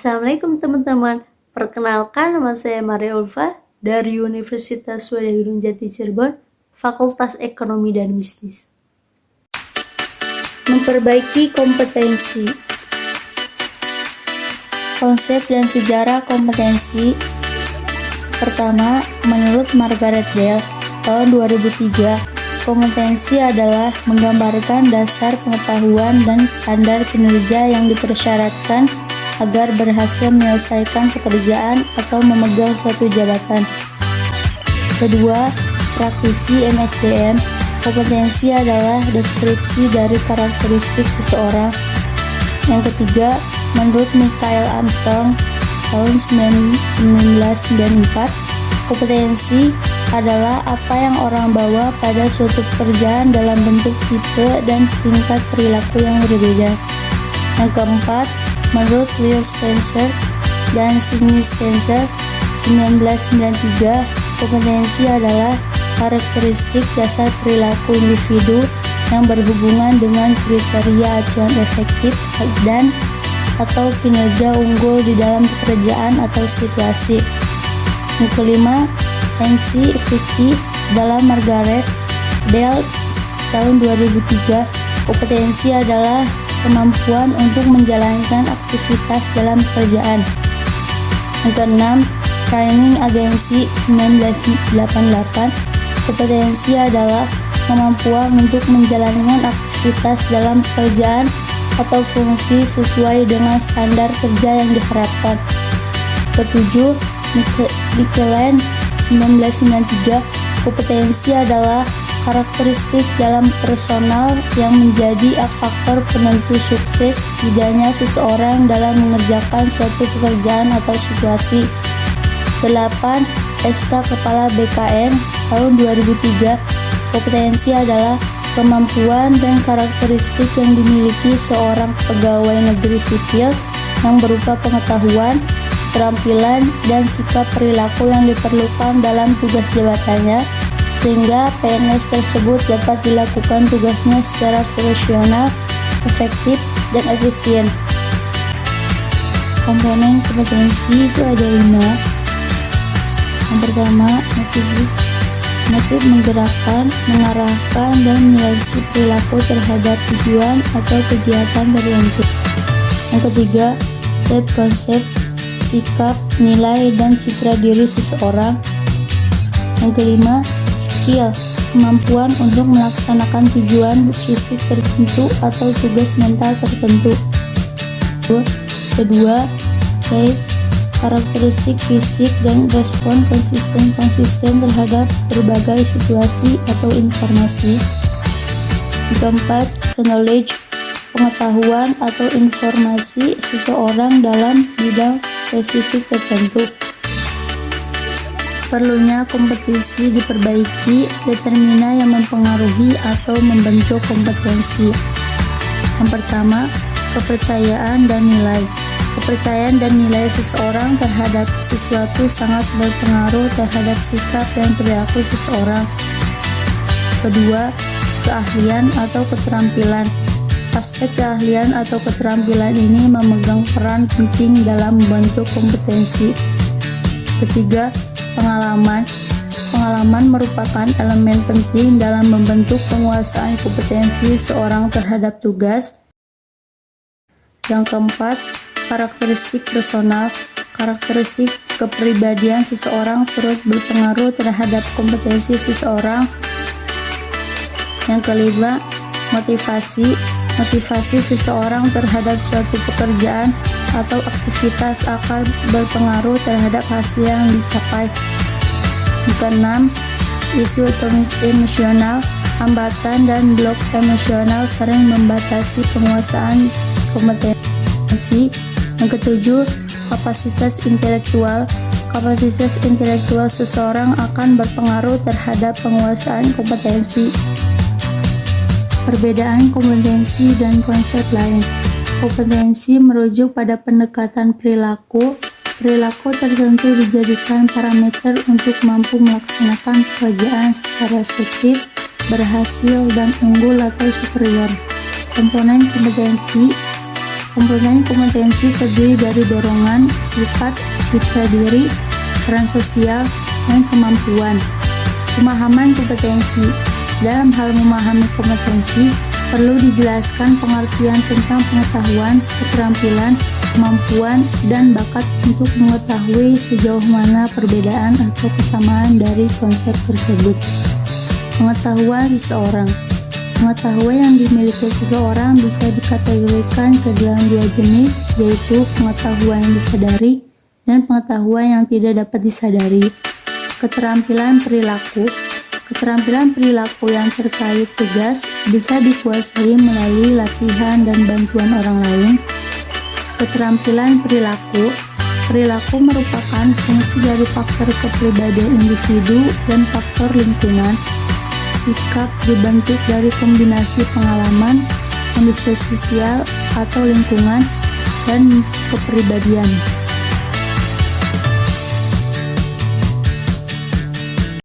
Assalamualaikum teman-teman, perkenalkan nama saya Maria Ulfa dari Universitas Swadaya Gunung Jati Cirebon, Fakultas Ekonomi dan Bisnis. Memperbaiki kompetensi. Konsep dan sejarah kompetensi. Pertama, menurut Margaret Dale tahun 2003, kompetensi adalah menggambarkan dasar pengetahuan dan standar kinerja yang dipersyaratkan agar berhasil menyelesaikan pekerjaan atau memegang suatu jabatan. Kedua, praktisi MSDM. Kompetensi adalah deskripsi dari karakteristik seseorang. Yang ketiga, menurut Michael Armstrong tahun 1994, kompetensi adalah apa yang orang bawa pada suatu pekerjaan dalam bentuk tipe dan tingkat perilaku yang berbeda. Yang keempat, menurut Will Spencer dan Sidney Spencer 1993, kompetensi adalah karakteristik dasar perilaku individu yang berhubungan dengan kriteria acuan efektif dan atau kinerja unggul di dalam pekerjaan atau situasi. Yang kelima, Nancy Vicky dalam Margaret Dale tahun 2003, kompetensi adalah kemampuan untuk menjalankan aktivitas dalam pekerjaan. Yang keenam, Training Agency 1988, kompetensi adalah kemampuan untuk menjalankan aktivitas dalam pekerjaan atau fungsi sesuai dengan standar kerja yang diharapkan. Ketujuh, Michelin 1993, kompetensi adalah karakteristik dalam personal yang menjadi faktor penentu sukses tidaknya seseorang dalam mengerjakan suatu pekerjaan atau situasi. 8. SK Kepala BKN tahun 2003, kompetensi adalah kemampuan dan karakteristik yang dimiliki seorang pegawai negeri sipil yang berupa pengetahuan, keterampilan, dan sikap perilaku yang diperlukan dalam tugas jabatannya, sehingga PNS tersebut dapat dilakukan tugasnya secara profesional, efektif, dan efisien. Komponen kompetensi itu ada 5. Yang pertama, motif menggerakkan, mengarahkan, dan menyeleksi perilaku terhadap tujuan atau kegiatan tertentu. Yang ketiga, konsep, sikap, nilai, dan citra diri seseorang. Yang kelima, skill, kemampuan untuk melaksanakan tujuan fisik tertentu atau tugas mental tertentu. Kedua, karakteristik fisik dan respon konsisten terhadap berbagai situasi atau informasi. Yang keempat, knowledge, pengetahuan atau informasi seseorang dalam bidang spesifik tertentu. Perlunya kompetisi diperbaiki, determina yang mempengaruhi atau membentuk kompetensi. Yang pertama, kepercayaan dan nilai. Kepercayaan dan nilai seseorang terhadap sesuatu sangat berpengaruh terhadap sikap dan perilaku seseorang. Kedua, keahlian atau keterampilan. Aspek keahlian atau keterampilan ini memegang peran penting dalam membentuk kompetensi. Ketiga, pengalaman. Pengalaman merupakan elemen penting dalam membentuk penguasaan kompetensi seorang terhadap tugas. Yang keempat, karakteristik personal. Karakteristik kepribadian seseorang turut berpengaruh terhadap kompetensi seseorang. Yang kelima, motivasi. Motivasi seseorang terhadap suatu pekerjaan atau aktivitas akan berpengaruh terhadap hasil yang dicapai. Yang keenam, isu emosional. Hambatan dan blok emosional sering membatasi penguasaan kompetensi. Yang ketujuh, kapasitas intelektual. Kapasitas intelektual seseorang akan berpengaruh terhadap penguasaan kompetensi. Perbedaan kompetensi dan konsep lain. Kompetensi merujuk pada pendekatan perilaku. Perilaku tertentu dijadikan parameter untuk mampu melaksanakan pekerjaan secara efektif, berhasil, dan unggul atau superior. Komponen kompetensi. Kompetensi terdiri dari dorongan, sifat, citra diri, peran sosial, dan kemampuan. Pemahaman kompetensi. Dalam hal memahami kompetensi, perlu dijelaskan pengertian tentang pengetahuan, keterampilan, kemampuan, dan bakat untuk mengetahui sejauh mana perbedaan atau kesamaan dari konsep tersebut. Pengetahuan seseorang. Pengetahuan yang dimiliki seseorang bisa dikategorikan ke dalam dua jenis, yaitu pengetahuan yang disadari dan pengetahuan yang tidak dapat disadari. Keterampilan perilaku. Keterampilan perilaku yang terkait tugas bisa dikuasai melalui latihan dan bantuan orang lain. Keterampilan perilaku. Perilaku merupakan fungsi dari faktor kepribadian individu dan faktor lingkungan. Sikap dibentuk dari kombinasi pengalaman, kondisi sosial atau lingkungan, dan kepribadian.